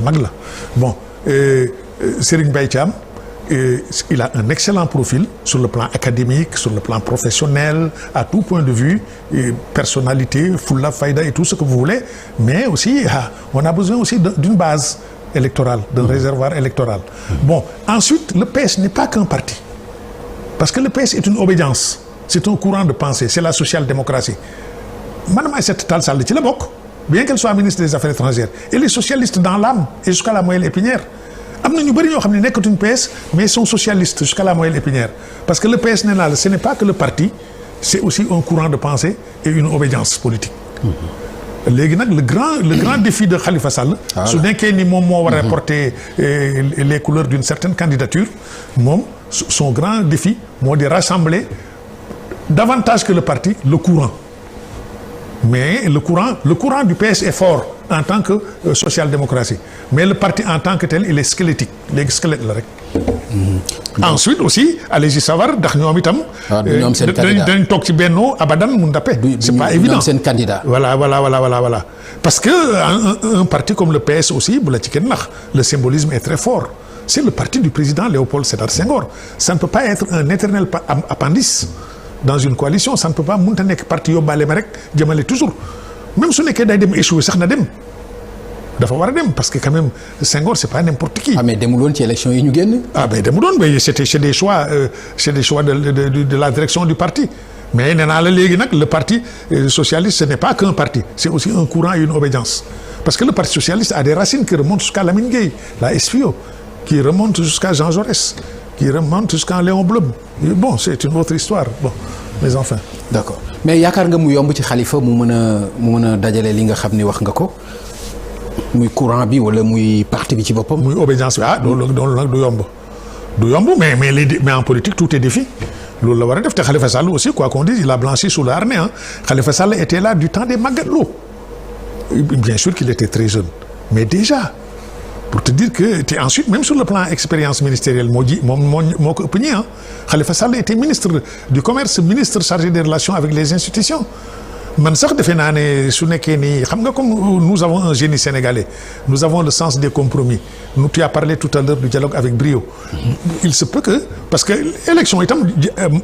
mag la bon Serigne Mbaye Thiam il a un excellent profil sur le plan académique, sur le plan professionnel, à tout point de vue, personnalité, fulla, fayda et tout ce que vous voulez, mais aussi on a besoin aussi d'une base électorale, d'un réservoir électoral. Bon, ensuite, le PS n'est pas qu'un parti, parce que le PS est une obédience, c'est un courant de pensée, c'est la social-démocratie. Madame Aïssata Tall Sall ci la bokk, bien qu'elle soit ministre des Affaires étrangères, elle est socialiste dans l'âme et jusqu'à la moelle épinière. am na ñu bëri ñoo xam ne nekkatuñ PS mais sont socialistes jusqu'à la moelle épinière parce que le PS nee naa la ce n'est pas que le parti c'est aussi un courant de pensée et une obédience politique. léegi nag le grand défi de Khalifa Sall. su nekkee ni moom moo war a porter les couleurs d'une certaine candidature moom son grand défi moo di rassembler davantage que le parti le courant. mais le courant du PS est fort en tant que social-démocratie mais le parti en tant que tel il est squelettique léegi squelette la rek. ensuite aussi allez-y savoir ndax ñoom itam. dañ toog ci Benno abadan mun dappe. c'est pas évident ñoom seen candidat. voilà parce que un parti comme le PS aussi bu la ci kenn nax le symbolisme est très fort c'est le parti du président Léopold Sédar Senghor ça ne peut pas être un éternel appendice. dans une coalition ça ne peut pas mënta nekk parti yóbbaale ma rek jëmale toujours même su nekkee day dem échouer sax na dem dafa war a dem parce que quand même Senghor c'est pas n'importe qui. mais demul woon ci élection yi ñu génn. mais demul woon mais c'est des choix de la direction du parti mais nee naa la léegi nag le parti socialiste ce n'est pas qu'un parti c'est aussi un courant et une obédience parce que le parti socialiste a des racines qui remontent jusqu'à Lamine Gueye la SFIO qui remonte jusqu'à Jean Jaurès qui remonte jusqu'à Léon Blum bon c'est une autre histoire bon mais enfin. d'accord mais yaakaar nga mu yomb ci Khalifa mu mën a dajale li nga xam ni wax nga ko muy courant bi wala muy parti bi ci boppam. muy obédience bi loolu nag du yomb mais en politique tout est défi loolu la war a def te Khalifa Sall aussi quoi qu'on dise il a blanchi sous le harnais Khalifa Sall était là du temps des Magatte Lô bien sûr qu'il était très jeune mais déjà. pour te dire que te ensuite même sur le plan expérience ministérielle moo ko ëpp ñi Khalifa Sall était ministre du commerce ministre chargé des relations avec les institutions man sax defe naa ne su nekkee ni xam nga comme nous avons un génie sénégalais nous avons le sens des compromis tu as parlé tout à l'heure du dialogue avec brio il se peut que parce que élection itam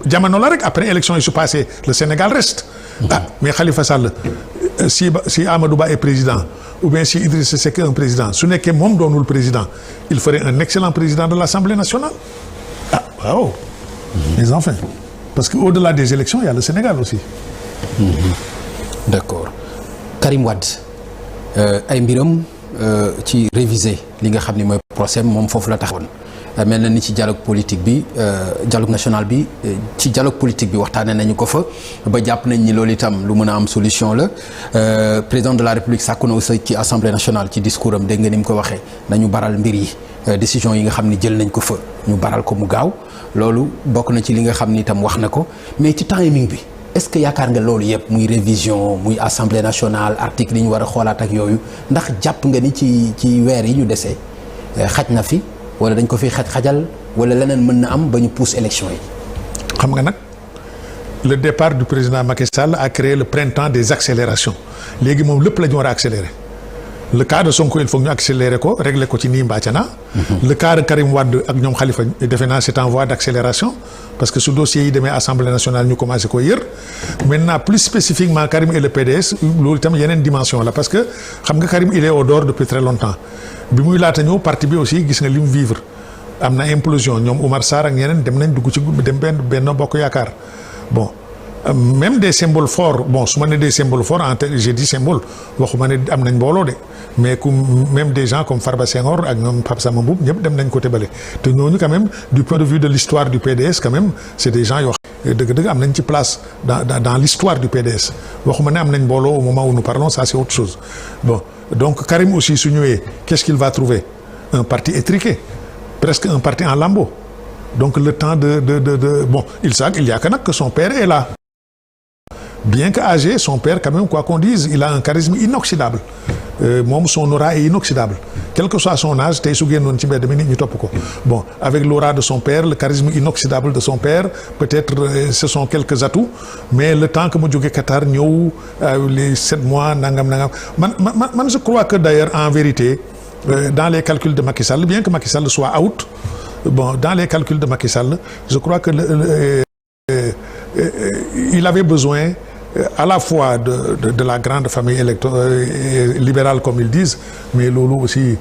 jamono la rek après élection yi su passé le Sénégal reste mais Khalifa Sall si Amadou Ba est président ou bien si Idrissa Seck est un président su nekkee moom doonul président il ferait un excellent président de l'Assemblée nationale waaw mais enfin parce que au-delà des élections il y a le Sénégal aussi. D'accord Karim Wade ay mbiram ci réviser li nga xam ne mooy procès moom foofu la taxawoon mel na ni ci dialogue politique bi dialogue national bi ci dialogue politique bi waxtaanee nañu ko fa ba jàpp nañ ni loolu itam lu mën a am solution la président de la République sàkku na aussi ci assemblée nationale ci discours am dégg nga ni mu ko waxee nañu baral mbir yi décision yi nga xam ni jël nañ ko fa ñu baral ko mu gaaw loolu bokk na ci li nga xam ni itam wax na ko mais ci timing bi est-ce que yaakaar nga loolu yëpp muy révision muy assemblée nationale article yi ñu war a xoolaat ak yooyu ndax jàpp nga ni ci weer yi ñu desee xaj na fi wala dañ ko fi xajal wala leneen mën na am ba ñu pousse élection yi. xam nga nag le départ du président Macky Sall a créé le printemps des accélérations léegi moom lépp la ñu war a accélérer le cas de Sonko il faut ñu accélérer ko régler ko ci nii mbaa ca naa. le cas de Karim Wade ak ñoom Khalifa defe naa c'est en voie d'accélération parce que su dossier yi demee assemblée nationale ñu commencé ko yër maintenant plus spécifiquement Karim et le PDS loolu itam yeneen dimension la parce que xam nga Karim il est au dehors depuis très longtemps bi muy laata ñëw parti bi aussi gis nga li mu vivre am na implosion ñoom Oumar Sarr ak ñeneen dem nañ dugg ci dem benn bokk yaakaar bon. même des symboles forts bon su ma ne des symboles forts en fait j'ai dit symbole waxuma ne am nañ mbooloo de mais même des gens comme Farba Senghor ak ñoom Pape Samba Mboup ñëpp dem nañ côté bële te ñooñu quand même du point de vue de l'histoire du PDS quand même c'est des gens yoo xam dëgg-dëgg am nañ ci place dans l'histoire du PDS waxuma ne am nañ mbooloo au moment où nous parlons ça c'est autre chose bon donc Karim aussi su ñëwee qu'est-ce qu'il va trouver un parti étriqué presque un parti en lambeaux donc le temps de bon il y a que son père est là. Bien que âgé, son père, quand même, quoi qu'on dise, il a un charisme inoxydable. Son aura est inoxydable. Quel que soit son âge, bon, avec l'aura de son père, le charisme inoxydable de son père, peut-être ce sont quelques atouts, mais le temps que je Qatar, les 7 mois, nangam. Je crois que d'ailleurs, en vérité, dans les calculs de Macky Sall, bien que Macky Sall soit out, bon, dans les calculs de Macky Sall, je crois que il avait besoin à la fois de la grande famille libérale comme ils disent, mais loolu aussi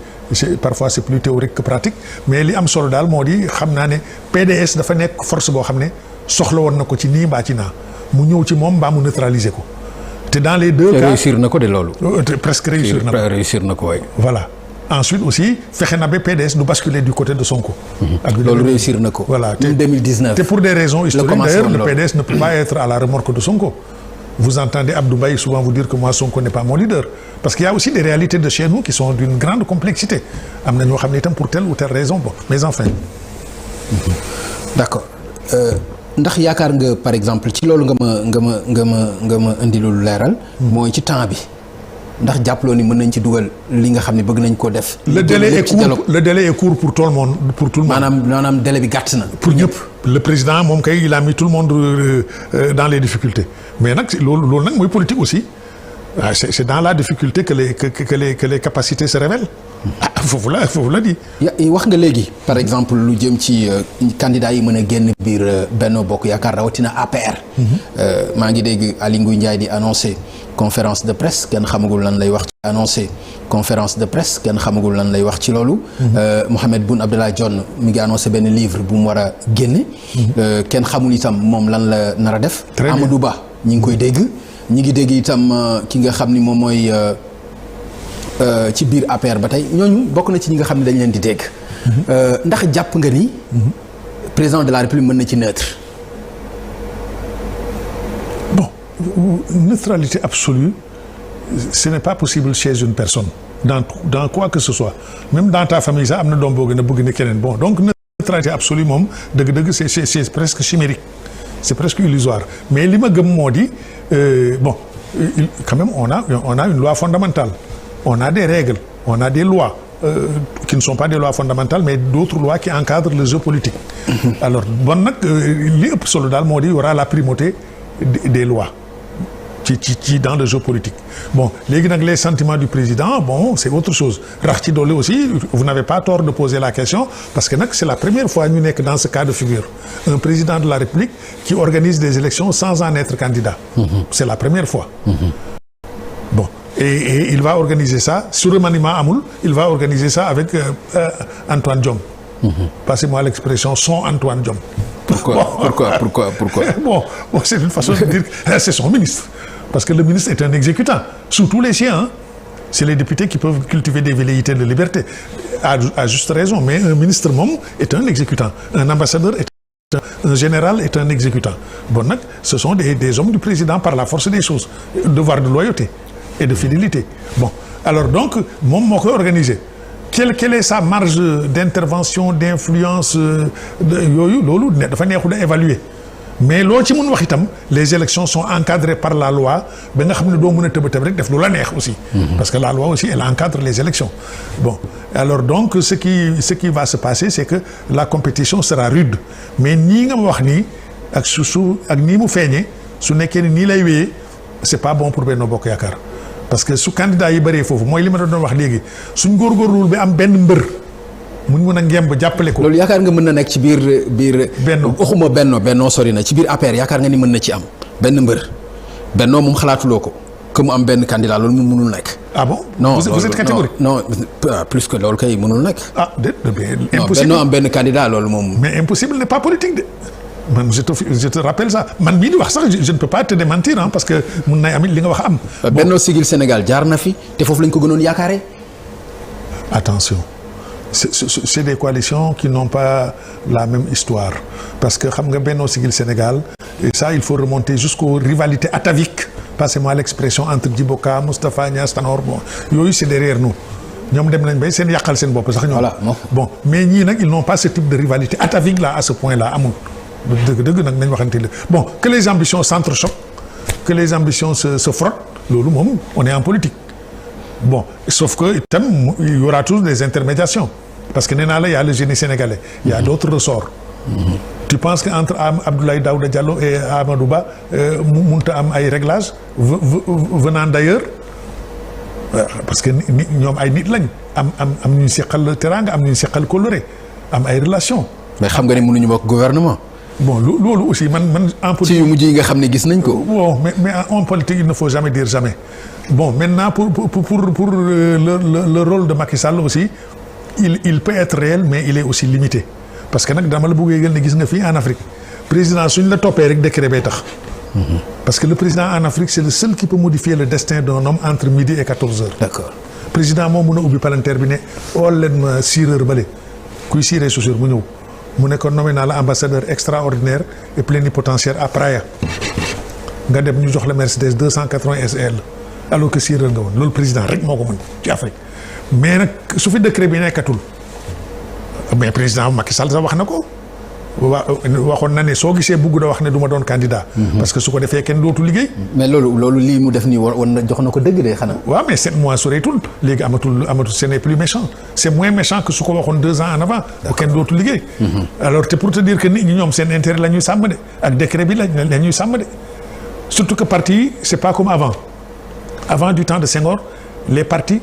parfois c'est plus théorique que pratique. Mais li am solo daal moo di xam naa ne PDS dafa nekk force boo xam ne soxla woon na ko ci nii mbaa ci naa mu ñëw ci moom mbaa mu neutraliser ko te dans les deux cas réussir na ko de loolu. presque réussir na ko waay. voilà. Ensuite aussi fexe na ba PDS du basculer du côté de Sonko. ak loolu réussir na ko. voilà te 2019. te pour des raisons historiques d'ailleurs le PDS ne peut pas être à la remorque de Sonko. Vous entendez Abdou Mbaye souvent vous dire que moi Sonko n'est pas mon leader parce qu'il y a aussi des réalités de chez nous qui sont d'une grande complexité am na ñoo xam ne itam pour telle ou telle raison bon mais enfin. D'accord ndax yaakaar nga par exemple ci loolu nga ma indi lu leeral. mooy ci temps bi. ndax jàppaloo ni mën nañ ci dugal li nga xam ne bëgg nañ ko def. le délai est court pour tout le monde maanaam délai bi gàtt na. pour ñëpp le président moom kay il a mis tout le monde dans les difficultés mais nag loolu nag mooy politique aussi c'est dans la difficulté que les capacités se révèlent. foofu la di. wax nga léegi par exemple lu jëm ci candidat yi mën a génn biir Benno Bokk Yaakaar rawatina APR. maa ngi dégg Aly Ngouille Ndiaye di annoncé conférence de presse kenn xamagul lan lay wax ci annoncé conférence de presse kenn xamagul lan lay wax ci loolu. Mohamed Boun Abdallah Dionne mi ngi annoncé benn livre bu mu war a génne. kenn xamul itam moom lan la nar a def. Amadou Ba ñi ngi koy dégg ñi ngi dégg itam ki nga xam ni moom mooy. ci biir APR ba tey ñooñu bokk na ci ñi nga xam ne dañ leen di dégg. ndax jàpp nga ni. président de la République mën na ci neutre. bon neutralité absolue ce n'est pas possible chez une personne dans quoi que ce soit même dans ta famille sax am na doom boo gën a bëgg ne keneen bon donc neutralité absolue moom dëgg-dëgg c'est presque chimérique c'est presque illusoire mais li ma gëm moo di bon quand même on a une loi fondamentale. On a des règles, on a des lois qui ne sont pas des lois fondamentales mais d'autres lois qui encadrent le jeu politique. Alors bon nag li ëpp solo daal moo di y aura la primauté des lois ci dans le jeu politique. Bon léegi nag les sentiments du président bon c'est autre chose rax ci dolli aussi vous n'avez pas tort de poser la question parce que nag c'est la première fois ñu nekk dans ce cas de figure un président de la République qui organise des élections sans en être candidat. C'est la première fois. Bon. Et il va organiser ça su remaniement amul il va organiser ça avec Antoine Diome. Passez-moi l'expression son Antoine Diome. Pourquoi bon c'est une façon de dire que c'est son ministre parce que le ministre est un exécutant sous tous les siens c'est les députés qui peuvent cultiver des velléités de liberté à juste raison mais un ministre moom est un exécutant un ambassadeur est un général est un exécutant bon nag ce sont des hommes du président par la force des choses devoir de loyauté et de fidélité. Bon, alors donc moom moo koy organiser quelle est sa marge d'intervention d'influence yooyu loolu dafa neexul a évaluer mais loo ci mun wax itam les élections sont encadrées par la loi ba nga xam ne doo mën a tëb rek def lu la neex aussi. Parce que la loi aussi elle encadre les élections. Bon alors donc ce qui va se passer c'est que la compétition sera rude mais nii nga ma wax nii ak su ak nii mu feeñee su nekkee ni nii lay wéyee c'est pas bon pour Benno Bokk Yaakaar. Parce que su candidat yi bëree foofu mooy li ma doon wax léegi suñ góorgóorluwul bi am benn mbër mu mën a ngemb jàppale ko. loolu yaakaar nga mën na nekk ci biir. Benno waxuma Benno sori na ci biir APR yaakaar nga ni mën na ci am benn mbër Benno moom xalaatuloo ko que mu am benn candidat loolu moom mënul nekk. ah bon. non vous êtes catégorique. non plus que loolu kay mënul nekk. ah déedéet impossible Benno am benn candidat loolu moom. mais impossible n'est pas politique de. man je te rappelle ça man mii di wax sax je ne peux pas te démentir parce que mun nay amit li nga wax am. Benno Siggil Sénégal jaar na fi te foofu lañ ko gënoon yaakaaree. attention c'est des coalitions qui n'ont pas la même histoire parce que xam nga Benno Siggil Sénégal et ça il faut remonter jusqu'aux rivalités ataviques passez-moi l'expression entre Djibo Ka Moustapha Niasse Tanor bon yooyu c'est derrière nous ñoom dem nañ bay seen yàqal seen bopp sax ñoom. voilà bon mais ñii nag ils n'ont pas ce type de rivalité atavique là à ce point là amul. dëgg nag nañ waxante la bon que les ambitions s'entrechoquent que les ambitions se frottent loolu moom on est en politique bon sauf que itam il y aura toujours des intermédiations parce que nee naa la y a le génie sénégalais il y a d'autres ressorts. Tu penses que entre Abdoulaye Daouda Diallo et Amadou Ba mënut a am ay réglages venant d'ailleurs parce que nit ñoom ay nit lañ am ñu seqal teraanga am ñu seqal coloré am ay relation mais xam nga ne mënuñu bokk gouvernement. bon loolu aussi man en politique. ci yu mujj yi nga xam ne gis nañ ko. bon mais en politique il ne faut jamais dire jamais bon maintenant pour le rôle de Macky Sall aussi il peut être réel mais il est aussi limité parce que nag dama la bëgg yëgal ne gis nga fii en Afrique président suñ la toppee rek décret bay tax. Parce que le président en Afrique c'est le seul qui peut modifier le destin d'un homme entre midi et 14 heures. D'accord. Président moo mun a ubbi palanteer bi ne xool leen ma sireur bale kuy siree chaussure mu ñëw mu ne ko nommé naa la ambassadeur extraordinaire et plénipotentiaire à Praia nga dem ñu jox la Mercedes 280 SL alors que sireur nga woon loolu président rek moo ko mën ci Afrique mais nag su fi décret bi nekkatul mais président Macky Sall sax wax na ko. waxoon na ne soo gisee bugg da wax ne du ma doon candidat. parce que su ko defee kenn dootu liggéey. mais loolu lii mu def nii woon na jox na ko dëgg de xanaa. waaw mais 7 mois soreetul léegi amatul ce n'est plus méchant c'est moins méchant que su ko waxoon 2 ans en avant. bu kenn dootu liggéey. alors te pour te dire que nit ñi ñoom seen intérêt la ñuy sàmm de ak décret bi la ñuy sàmm de surtout que parti yi c'est pas comme avant du temps de Senghor les partis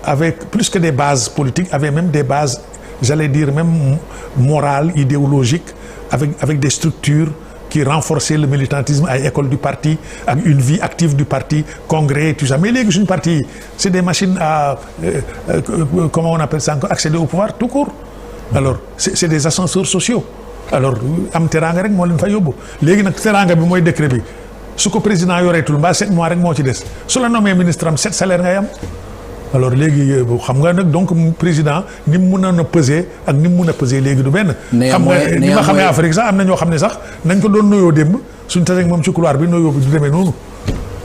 avaient plus que des bases politiques avaient même des bases. J'allais dire même morale, idéologique, avec des structures qui renforçaient le militantisme à l'école du parti, avec une vie active du parti, congrès, tout ça. Mais les jeunes partis, c'est des machines à, comment on appelle ça encore, accéder au pouvoir tout court. Alors, c'est des ascenseurs sociaux. Alors, am teranga rek moo leen fa yóbbu léegi nag teranga bi mooy décret bi su ko président yoreetul mbaa 7 mois rek moo ci des su la nommé ministre am 7 salaire ngay am. alors léegi xam nga nag donc président ni mu mën a peser ak ni mu mën a peser léegi du benn. xam nga ni ma xamee Afrique sax am na ñoo xam ne sax nañ ko doon nuyoo démb suñ taseeg moom ci couloir bi nuyoo bi du demee noonu.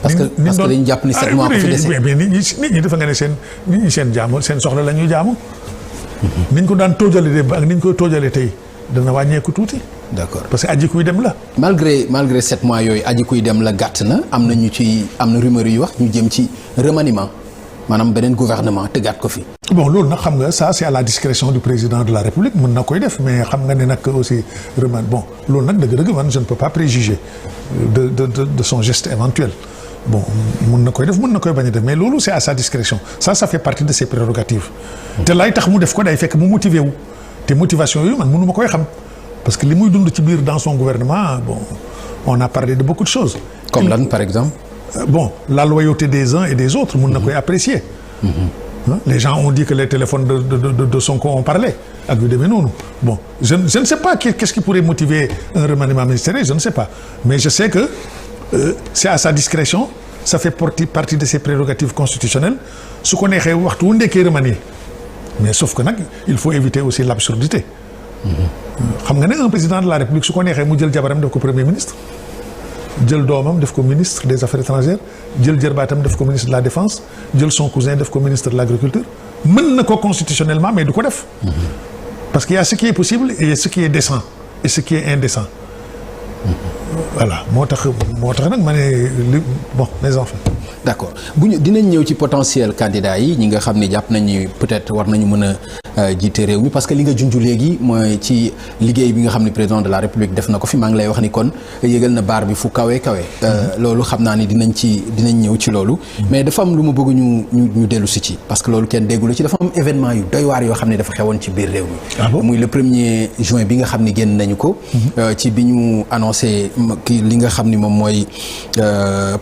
parce que dañu jàpp ni 7 mois ko fi dese. mais nit ñi dafa nga ne seen jaamu seen soxla la ñuy jaamu. niñ ko daan toojale démb ak niñ koy toojale tey dana wàññeeku tuuti. d'accord parce que aji kuy dem la. malgré 7 mois yooyu aji kuy dem la gàtt na am na rumeur yu wax ñu jëm ci remaniement. maanaam beneen gouvernement tëggaat ko fi. bon loolu nag xam nga ça c'est à la discrétion du président de la République mën na koy def mais xam nga ne nag aussi bon loolu nag dëgg-dëgg man je ne peux pas préjuger de son geste éventuel bon mën na koy def mën na koy bañ a def mais loolu c'est à sa discrétion ça fait partie de ses prérogatives. te lay tax mu def ko day fekk mu motiver wu te motivation yooyu man mënu ma koy xam parce que li muy dund ci biir dans son gouvernement bon on a parlé de beaucoup de choses. comme lan par exemple. Bon, la loyauté des uns et des autres, on n'a pas apprécié. Les gens ont dit que les téléphones de Sonko ont parlé. Bon, je ne sais pas qu'est-ce qui pourrait motiver un remaniement ministériel, je ne sais pas. Mais je sais que c'est à sa discrétion, ça fait partie de ses prérogatives constitutionnelles. Ce qu'on est remanié. Mais sauf que il faut éviter aussi l'absurdité. Un président de la République, ce qu'on est remanié, Premier ministre. jël doomam def ko ministre des affaires étrangères jël jërbaatam def ko ministre de la défense jël son cousin def ko ministre de l'agriculture mën na ko constitutionnellement mais du ko def parce qu'il y a ce qui est possible et ce qui est décent et ce qui est indécent voilà moo tax nag ma ne bon mes enfants. d'accord dinañ ñëw ci potentiel candidat yi ñi nga xam ne jàpp nañu peut-être war nañu mën a jiite réew mi parce que li nga junj léegi mooy ci liggéey bi nga xam ne président de la république def na ko fi maa ngi lay wax ni kon yëgal na baar bi fu kawe loolu xam naa ni dinañ ñëw ci loolu mais dafa am lu ma bëgg ñu dellu si ci parce que loolu kenn déggula ci dafa am événement yu doy waar yoo xam ne dafa xewoon ci biir réew mi muy le 1er juin bi nga xam ne génn nañu ko ci bi ñu annoncé li nga xam ni moom mooy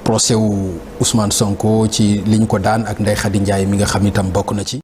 procès wu Ousmane Sonko ci li ñu ko daan ak Ndeye Khady Ndiaye mi nga xam ni tam bokk na ci